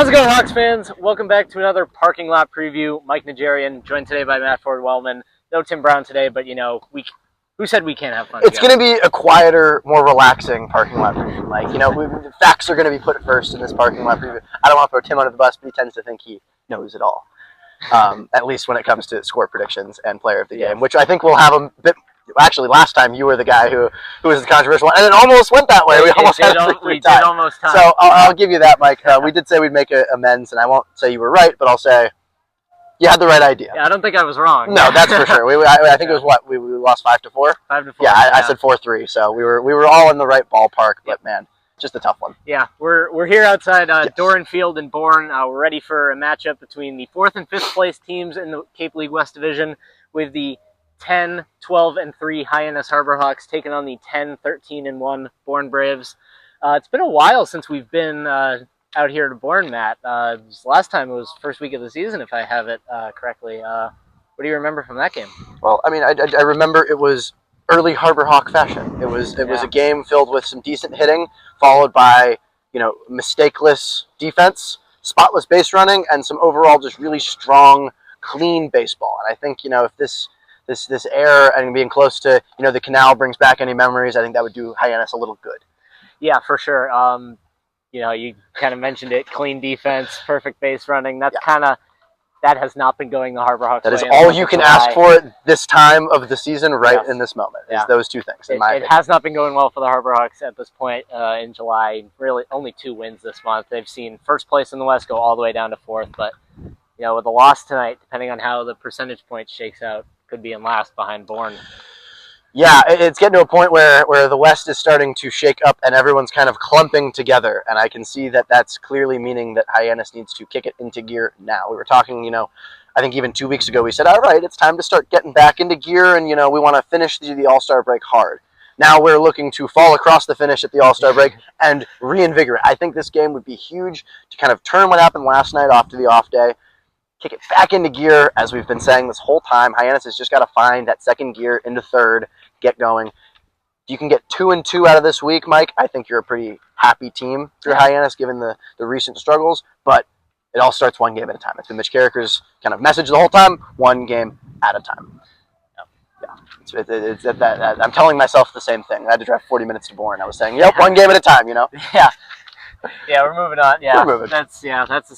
How's it going, Hawks fans? Welcome back to another parking lot preview. Mike Najarian, joined today by Matt Ford-Wellman. No Tim Brown today, but who said we can't have fun? It's going to be a quieter, more relaxing parking lot preview. The facts are going to be put first in this parking lot preview. I don't want to throw Tim under the bus, but he tends to think he knows it all. At least when it comes to score predictions and player of the game, which I think we'll have a bit. Actually, last time you were the guy who was the controversial one, and it almost went that way. We almost had a 3-3 tie. So I'll give you that, Mike. We did say we'd make amends, and I won't say you were right, but I'll say you had the right idea. Yeah, I don't think I was wrong. No, that's for sure. I think it was what we lost 5-4. 5-4. Yeah, I said 4-3. So we were all in the right ballpark, but man, just a tough one. Yeah, we're here outside Doran Field in Bourne. We're ready for a matchup between the 4th and 5th place teams in the Cape League West Division, with the 10, 12, and 3 Hyannis Harbor Hawks taking on the 10, 13, and 1 Bourne Braves. It's been a while since we've been out here to Bourne, Matt. Last time it was first week of the season, if I have it correctly. What do you remember from that game? Well, I mean, I remember it was early Harbor Hawk fashion. It was a game filled with some decent hitting, followed by mistakeless defense, spotless base running, and some overall just really strong, clean baseball. And I think if this air and being close to the canal brings back any memories, I think that would do Hyannis a little good. Yeah, for sure. You kind of mentioned it: clean defense, perfect base running. That has not been going the Harbor Hawks way. That is all you can ask for at this time of the season, right in this moment. Is those two things. It has not been going well for the Harbor Hawks at this point in July. Really, only 2 wins this month. They've seen first place in the West go all the way down to 4th, but with a loss tonight, depending on how the percentage point shakes out, could be in last behind Bourne. Yeah, it's getting to a point where the West is starting to shake up and everyone's kind of clumping together, and I can see that that's clearly meaning that Hyannis needs to kick it into gear now. We were talking, I think even 2 weeks ago, we said, all right, it's time to start getting back into gear, and, we want to finish the All-Star break hard. Now we're looking to fall across the finish at the All-Star break and reinvigorate. I think this game would be huge to kind of turn what happened last night off to the off day, kick it back into gear, as we've been saying this whole time. Hyannis has just got to find that second gear into third, get going. If you can get 2-2 out of this week, Mike, I think you're a pretty happy team for Hyannis, given the recent struggles. But it all starts one game at a time. It's been Mitch Carricker's kind of message the whole time: one game at a time. Yeah, I'm telling myself the same thing. I had to drive 40 minutes to Bourne. I was saying, one game at a time. Yeah, we're moving on. Yeah, we're moving. That's the.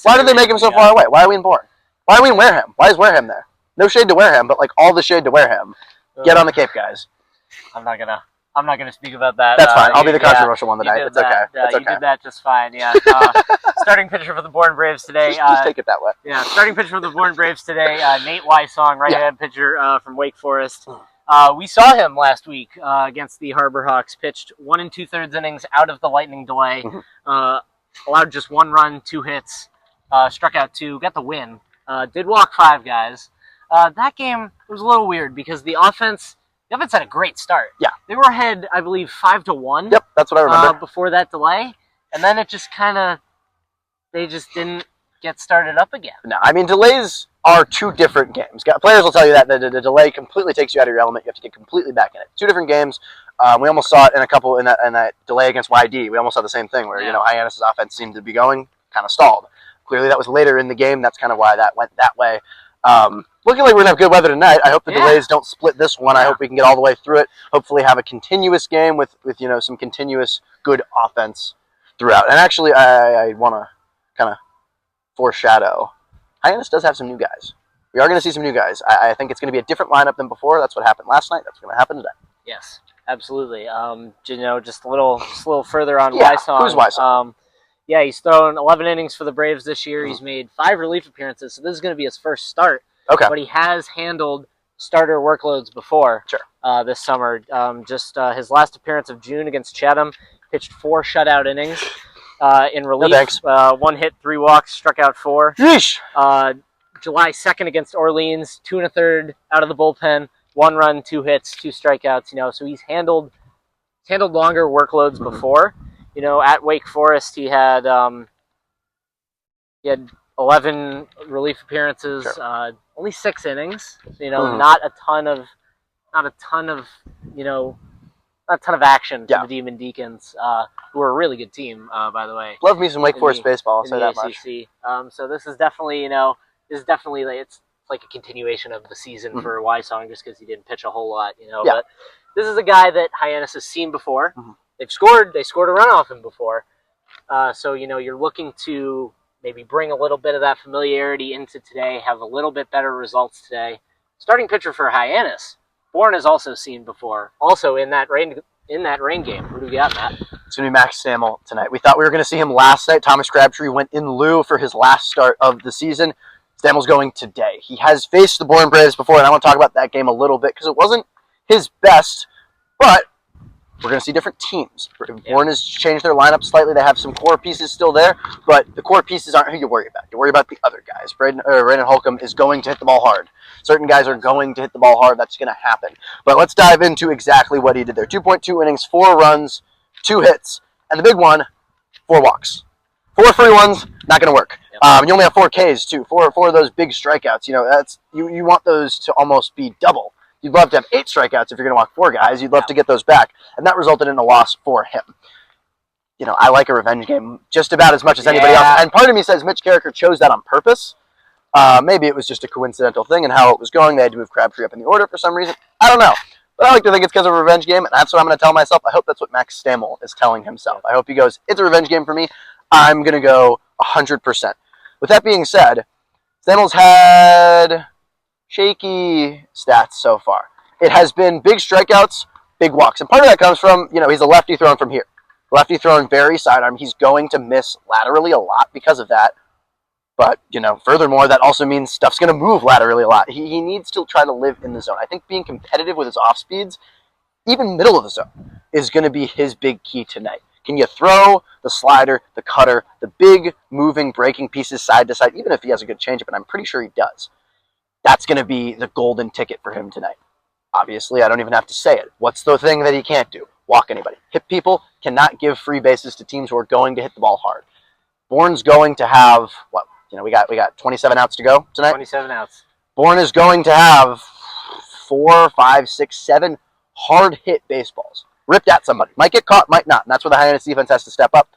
Why did they make him so far away? Why are we in Bourne? Why are we in Wareham? Why is Wareham there? No shade to Wareham, but all the shade to Wareham. Get on the Cape, guys. I'm not gonna speak about that. That's fine. I'll be the controversial one tonight. It's okay. You did that just fine. Yeah. Starting pitcher for the Bourne Braves today. Just take it that way. Yeah. Starting pitcher for the Bourne Braves today. Nate Wysong, right-hand pitcher from Wake Forest. We saw him last week against the Harbor Hawks. Pitched 1 2/3 innings out of the lightning delay. Allowed just 1 run, 2 hits. Struck out 2. Got the win. Did walk 5 guys. That game was a little weird because the offense had a great start. Yeah. They were ahead, I believe, 5-1. Yep, that's what I remember. Before that delay. And then it just they just didn't get started up again. No, I mean, delays are 2 different games. Players will tell you that the delay completely takes you out of your element. You have to get completely back in it. 2 different games. We almost saw it in a couple in that delay against YD. We almost saw the same thing where, Hyannis' offense seemed to be going, kind of stalled. Clearly, that was later in the game. That's kind of why that went that way. Looking like we're going to have good weather tonight. I hope the delays don't split this one. I hope we can get all the way through it. Hopefully have a continuous game with some continuous good offense throughout. And actually, I want to kind of foreshadow. Hyannis does have some new guys. We are going to see some new guys. I think it's going to be a different lineup than before. That's what happened last night. That's going to happen today. Yes, absolutely. Just a little further on Wysong. Who's Wysong? He's thrown 11 innings for the Braves this year. He's made 5 relief appearances, so this is going to be his first start. Okay. But he has handled starter workloads before this summer. His last appearance of June against Chatham, pitched 4 shutout innings in relief. No thanks. 1 hit, 3 walks, struck out 4. Yeesh. July 2nd against Orleans, 2 1/3 out of the bullpen, 1 run, 2 hits, 2 strikeouts. So he's handled longer workloads before. At Wake Forest, he had 11 relief appearances, only 6 innings. Not a ton of not a ton of action for Yeah. the Demon Deacons, who are a really good team, by the way. Love me some Wake Forest baseball. I'll In say the that much. ACC. So this is definitely, it's like a continuation of the season for Wysong, just because he didn't pitch a whole lot, Yeah. But this is a guy that Hyannis has seen before. They scored a run off him before. So you're looking to maybe bring a little bit of that familiarity into today, have a little bit better results today. Starting pitcher for Hyannis, Bourne has also seen before, also in that rain game. Who do we got, Matt? It's going to be Max Stammel tonight. We thought we were going to see him last night. Thomas Crabtree went in lieu for his last start of the season. Stammel's going today. He has faced the Bourne Braves before, and I want to talk about that game a little bit because it wasn't his best, but we're going to see different teams. Bourne has changed their lineup slightly. They have some core pieces still there, but the core pieces aren't who you worry about. You worry about the other guys. Brandon Holcomb is going to hit the ball hard. Certain guys are going to hit the ball hard. That's going to happen. But let's dive into exactly what he did there. 2.2 innings, 4 runs, 2 hits, and the big one, 4 walks. 4 free ones, not going to work. You only have 4 Ks too. 4 of those big strikeouts. That's you want those to almost be double. You'd love to have 8 strikeouts if you're going to walk 4 guys. You'd love to get those back, and that resulted in a loss for him. I like a revenge game just about as much as anybody else, and part of me says Mitch Carricker chose that on purpose. Maybe it was just a coincidental thing and how it was going. They had to move Crabtree up in the order for some reason. I don't know. But I like to think it's because of a revenge game, and that's what I'm going to tell myself. I hope that's what Max Stammel is telling himself. I hope he goes, it's a revenge game for me. I'm going to go 100%. With that being said, Stammel's had shaky stats so far. It has been big strikeouts, big walks. And part of that comes from, he's a lefty throwing from here. Lefty throwing very sidearm. He's going to miss laterally a lot because of that. But, furthermore, that also means stuff's going to move laterally a lot. He needs to try to live in the zone. I think being competitive with his off speeds, even middle of the zone, is going to be his big key tonight. Can you throw the slider, the cutter, the big moving breaking pieces side to side, even if he has a good changeup, and I'm pretty sure he does. That's going to be the golden ticket for him tonight. Obviously, I don't even have to say it. What's the thing that he can't do? Walk anybody. Hit people, cannot give free bases to teams who are going to hit the ball hard. Bourne's going to have, we got 27 outs to go tonight. 27 outs. Bourne is going to have 4, 5, 6, 7 hard hit baseballs. Ripped at somebody. Might get caught, might not. And that's where the Hyannis defense has to step up.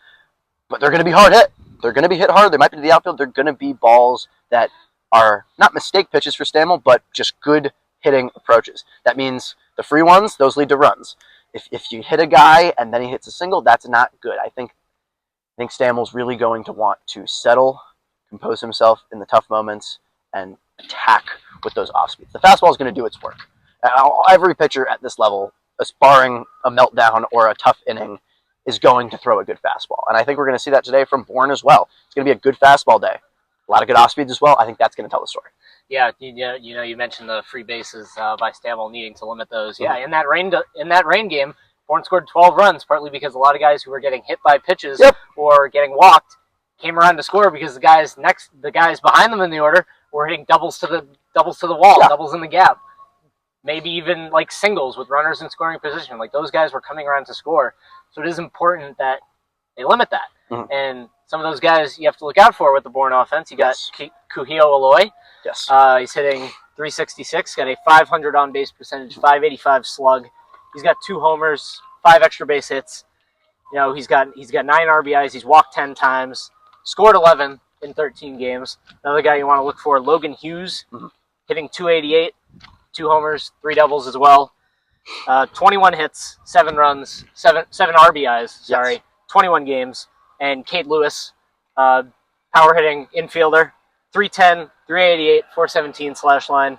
But they're going to be hard hit. They're going to be hit hard. They might be to the outfield. They're going to be balls that are not mistake pitches for Stammel, but just good hitting approaches. That means the free ones, those lead to runs. If you hit a guy and then he hits a single, that's not good. I think Stammel's really going to want to settle, compose himself in the tough moments, and attack with those off speeds. The fastball is going to do its work. Every pitcher at this level, barring a meltdown or a tough inning, is going to throw a good fastball. And I think we're going to see that today from Bourne as well. It's going to be a good fastball day. A lot of good off speeds as well. I think that's going to tell the story. Yeah, you mentioned the free bases by Stammel needing to limit those. Yeah, in that rain game, Bourne scored 12 runs, partly because a lot of guys who were getting hit by pitches or getting walked came around to score because the guys behind them in the order were hitting doubles to the wall, doubles in the gap. Maybe even like singles with runners in scoring position. Like those guys were coming around to score. So it is important that they limit that. Mm-hmm. And some of those guys you have to look out for with the Bourne offense. You got Kuhio Aloy. Yes. He's hitting 366, got a 500 on base percentage, 585 slug. He's got 2 homers, 5 extra base hits. He's got 9 RBIs. He's walked 10 times, scored 11 in 13 games. Another guy you want to look for, Logan Hughes, hitting 288, 2 homers, 3 doubles as well. 21 hits, 7 runs, 7 RBIs. Sorry, yes. 21 games. And Kate Lewis, power hitting infielder, 310, 388, 417 slash line,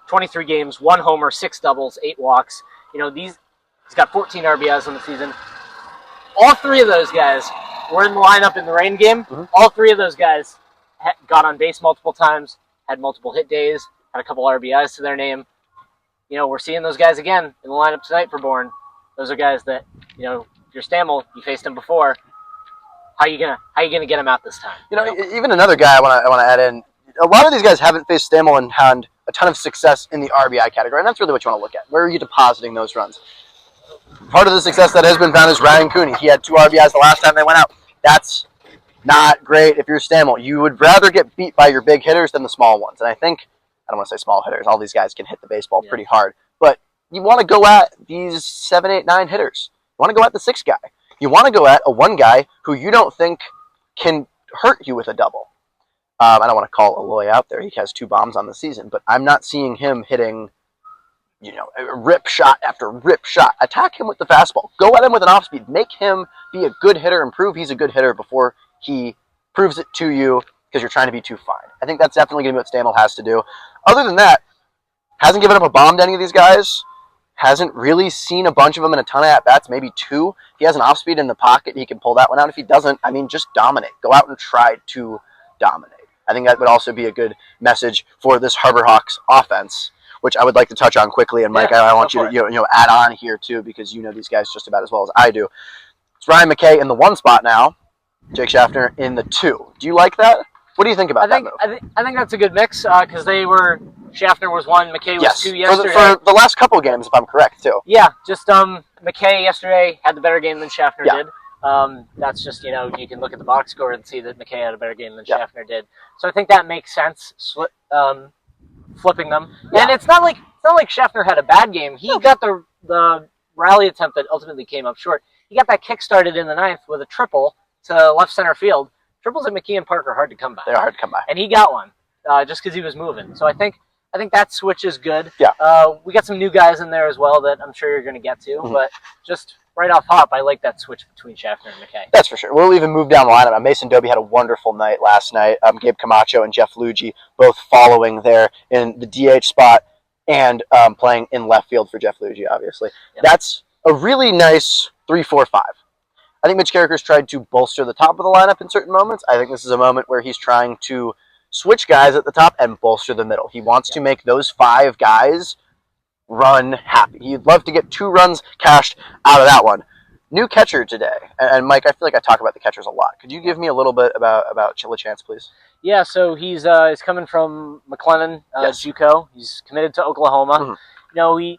23 games, 1 homer, 6 doubles, 8 walks. He's got 14 RBIs on the season. All 3 of those guys were in the lineup in the rain game. Mm-hmm. All 3 of those guys got on base multiple times, had multiple hit days, had a couple RBIs to their name. We're seeing those guys again in the lineup tonight for Bourne. Those are guys that, if you're Stammel, you faced them before. How you gonna get him out this time? Even another guy I want to add in. A lot of these guys haven't faced Stammel and had a ton of success in the RBI category, and that's really what you want to look at. Where are you depositing those runs? Part of the success that has been found is Ryan Cooney. He had 2 RBIs the last time they went out. That's not great if you're Stammel. You would rather get beat by your big hitters than the small ones. And I don't want to say small hitters. All these guys can hit the baseball pretty hard. But you want to go at these 7, 8, 9 hitters. You want to go at the 6 guy. You want to go at a 1 guy who you don't think can hurt you with a double. I don't want to call Aloy out there. He has 2 bombs on the season, but I'm not seeing him hitting, rip shot after rip shot. Attack him with the fastball. Go at him with an off speed. Make him be a good hitter and prove he's a good hitter before he proves it to you because you're trying to be too fine. I think that's definitely going to be what Stammel has to do. Other than that, hasn't given up a bomb to any of these guys. Hasn't really seen a bunch of them in a ton of at-bats, maybe 2. If he has an off-speed in the pocket, he can pull that one out. If he doesn't, just dominate. Go out and try to dominate. I think that would also be a good message for this Harbor Hawks offense, which I would like to touch on quickly. And Mike, I want you to add on here too, because you know these guys just about as well as I do. It's Ryan McKay in the 1 spot now. Jake Schaffner in the 2. Do you like that? What do you think about that move? I think that's a good mix because Schaffner was 1, McKay was 2 yesterday. For the last couple of games, if I'm correct, too. Yeah, just McKay yesterday had the better game than Schaffner did. That's just, you can look at the box score and see that McKay had a better game than Schaffner did. So I think that makes sense, flipping them. Yeah. And it's not like Schaffner had a bad game. He got the rally attempt that ultimately came up short. He got that kick started in the 9th with a triple to left center field. Triples at McKee and Park are hard to come by. They're hard to come by. And he got one just because he was moving. So I think that switch is good. Yeah. We got some new guys in there as well that I'm sure you're going to get to. Mm-hmm. But just right off hop, I like that switch between Schaffner and McKay. That's for sure. We'll even move down the lineup. Mason Doby had a wonderful night last night. Gabe Camacho and Jeff Luigi both following there in the DH spot and playing in left field for Jeff Luigi, obviously. Yeah. That's a really nice 3-4-5. I think Mitch Carriker's tried to bolster the top of the lineup in certain moments. I think this is a moment where he's trying to switch guys at the top and bolster the middle. He wants to make those 5 guys run happy. He'd love to get 2 runs cashed out of that one. New catcher today. And Mike, I feel like I talk about the catchers a lot. Could you give me a little bit about LaChance, please? Yeah, so he's coming from McLennan, JUCO. He's committed to Oklahoma. Mm-hmm.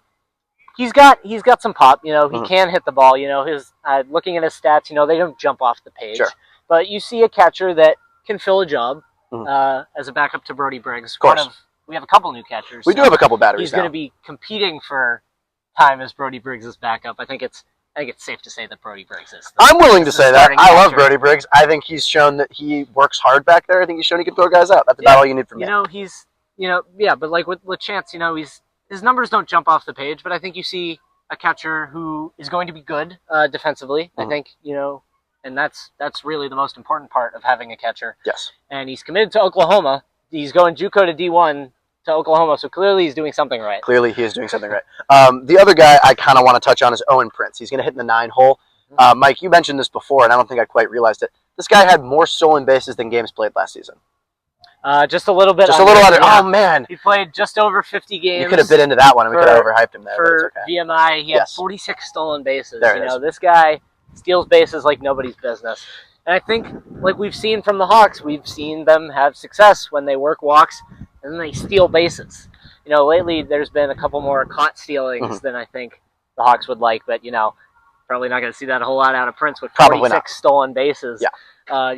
He's got some pop. He can hit the ball. His looking at his stats, they don't jump off the page. Sure. But you see a catcher that can fill a job as a backup to Brody Briggs. Of course. We have a couple new catchers. We do have a couple batteries. He's going to be competing for time as Brody Briggs' backup. I think it's safe to say that Brody Briggs is. I'm willing to say that. I love Brody Briggs. I think he's shown that he works hard back there. I think he's shown he can throw guys out. That's about all you need from him. But like with LaChance, his numbers don't jump off the page, but I think you see a catcher who is going to be good defensively. Mm-hmm. I think, and that's really the most important part of having a catcher. Yes. And he's committed to Oklahoma. He's going JUCO to D1 to Oklahoma, so clearly he's doing something right. Clearly he is doing something right. The other guy I kind of want to touch on is Owen Prince. He's going to hit in the 9 hole. Mike, you mentioned this before, and I don't think I quite realized it. This guy had more stolen bases than games played last season. Just a little bit. Just a little under. Yeah. Oh, man. He played just over 50 games. You could have bit into that one, and we could have overhyped him there. For VMI, he had 46 stolen bases. This guy steals bases like nobody's business. And I think, like we've seen from the Hawks, we've seen them have success when they work walks and then they steal bases. Lately there's been a couple more caught stealings than I think the Hawks would like, but, probably not going to see that a whole lot out of Prince with 46 stolen bases. Yeah.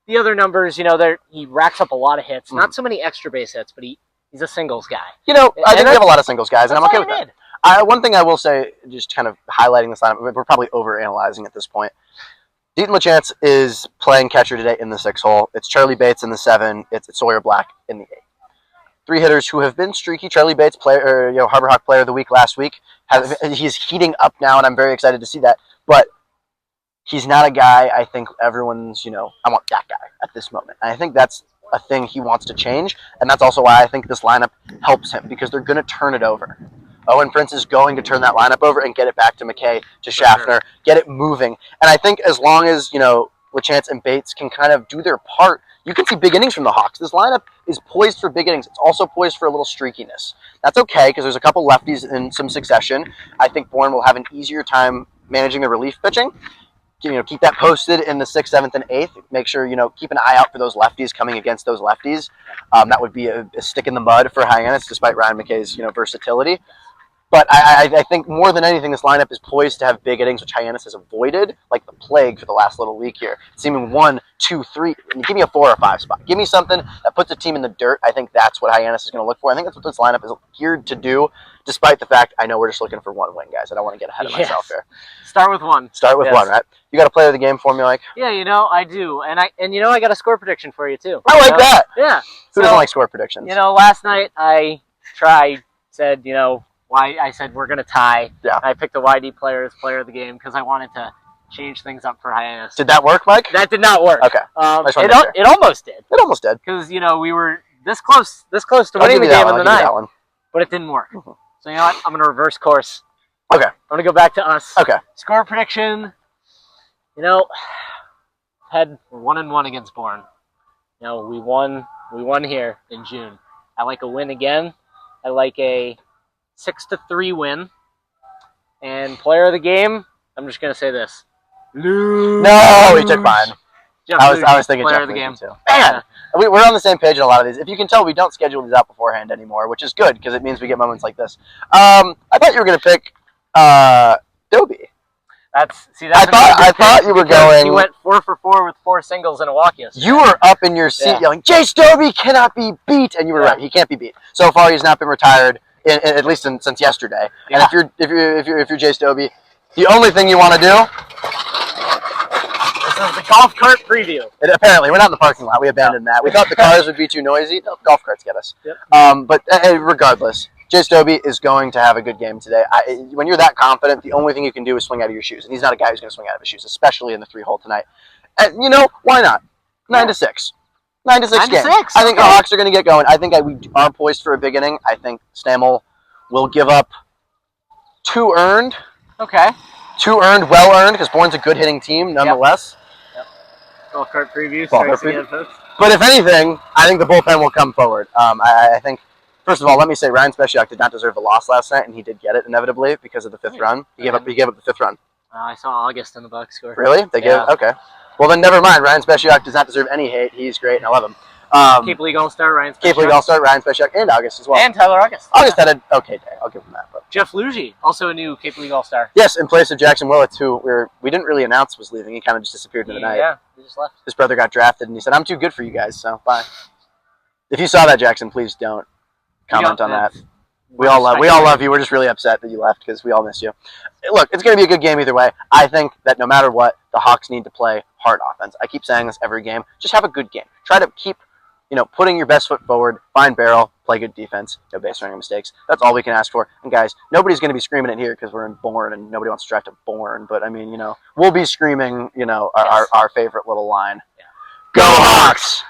The other numbers, he racks up a lot of hits. Not so many extra base hits, but he's a singles guy. I think we have a lot of singles guys, and I'm okay with that. One thing I will say, just kind of highlighting this lineup, we're probably overanalyzing at this point. Deaton LaChance is playing catcher today in the 6 hole. It's Charlie Bates in the 7. It's Sawyer Black in the 8. 3 hitters who have been streaky. Charlie Bates, Harbor Hawk Player of the Week last week. He's heating up now, and I'm very excited to see that. But he's not a guy I think everyone's, I want that guy at this moment. And I think that's a thing he wants to change, and that's also why I think this lineup helps him, because they're going to turn it over. Owen Prince is going to turn that lineup over and get it back to McKay, to Schaffner, get it moving. And I think as long as, LaChance and Bates can kind of do their part, you can see big innings from the Hawks. This lineup is poised for big innings. It's also poised for a little streakiness. That's okay, because there's a couple lefties in some succession. I think Bourne will have an easier time managing the relief pitching. Keep that posted in the 6th, 7th, and 8th. Make sure, keep an eye out for those lefties coming against those lefties. That would be a stick in the mud for Hyannis, despite Ryan McKay's, versatility. But I think more than anything, this lineup is poised to have big innings, which Hyannis has avoided like the plague for the last little week here. Seeming 1, 2, 3. Give me a 4 or 5 spot. Give me something that puts a team in the dirt. I think that's what Hyannis is going to look for. I think that's what this lineup is geared to do, despite the fact I know we're just looking for one win, guys. I don't want to get ahead of myself here. Start with one. Start with one, right? You got a player of the game for me, like? Yeah, I do. And I got a score prediction for you, too. I like that. Yeah. Who doesn't like score predictions? Last night I said, why I said we're going to tie. Yeah. I picked the YD player as player of the game because I wanted to change things up for Hyannis. Did that work, Mike? That did not work. Okay. It almost did. It almost did. Because, we were this close to winning the game in the ninth. But it didn't work. Mm-hmm. So, you know what? I'm going to reverse course. Okay. I'm going to go back to us. Okay. Score prediction. Had 1-1 against Bourne. We won here in June. I like a win again. I like a 6-3 win. And player of the game, I'm just gonna say this. Luge. No, he took mine. I was thinking player Jeff of the game too. Man, we're on the same page in a lot of these. If you can tell, we don't schedule these out beforehand anymore, which is good because it means we get moments like this. I thought you were gonna pick Dobie. I thought you were going. He went 4 for 4 with 4 singles and a walk yesterday. You were up in your seat yelling, "Jace Dobie cannot be beat," and you were right. He can't be beat. So far, he's not been retired, at least since yesterday. Yeah. And if you're Jace Dobie, the only thing you want to do. This is the golf cart preview. Apparently, we're not in the parking lot. We abandoned that. We thought the cars would be too noisy. No, golf carts get us. Yep. But regardless. Jace Dobie is going to have a good game today. When you're that confident, the only thing you can do is swing out of your shoes. And he's not a guy who's going to swing out of his shoes, especially in the 3-hole tonight. And, why not? 9-6. 9-6 game. I think the Hawks are going to get going. I think we are poised for a big inning. I think Stammel will give up 2 earned. Okay. 2 earned, well earned, because Bourne's a good hitting team nonetheless. Yep. Golf cart preview. But if anything, I think the bullpen will come forward. I think... First of all, let me say Ryan Speciak did not deserve the loss last night, and he did get it inevitably because of the 5th run. He gave up the 5th run. I saw August in the box score. Really? Okay. Well, then never mind. Ryan Speciak does not deserve any hate. He's great, and I love him. Cape League All-Star Ryan Speciak. Cape League All-Star Ryan Speciak, and August as well. And Tyler August. August had an okay day. I'll give him that. But. Jeff Lugie, also a new Cape League All-Star. Yes, in place of Jackson Willits, who we didn't really announce was leaving. He kind of just disappeared in the night. Yeah, he just left. His brother got drafted, and he said, "I'm too good for you guys, so bye." If you saw that, Jackson, please don't comment on that. We all love you. We're just really upset that you left because we all miss you. Look, it's going to be a good game either way. I think that no matter what, the Hawks need to play hard offense. I keep saying this every game. Just have a good game. Try to keep, putting your best foot forward, find barrel, play good defense, no base running mistakes. That's all we can ask for. And guys, nobody's going to be screaming it here because we're in Bourne and nobody wants to drive to Bourne. But I mean, we'll be screaming, our favorite little line. Yeah. Go Hawks!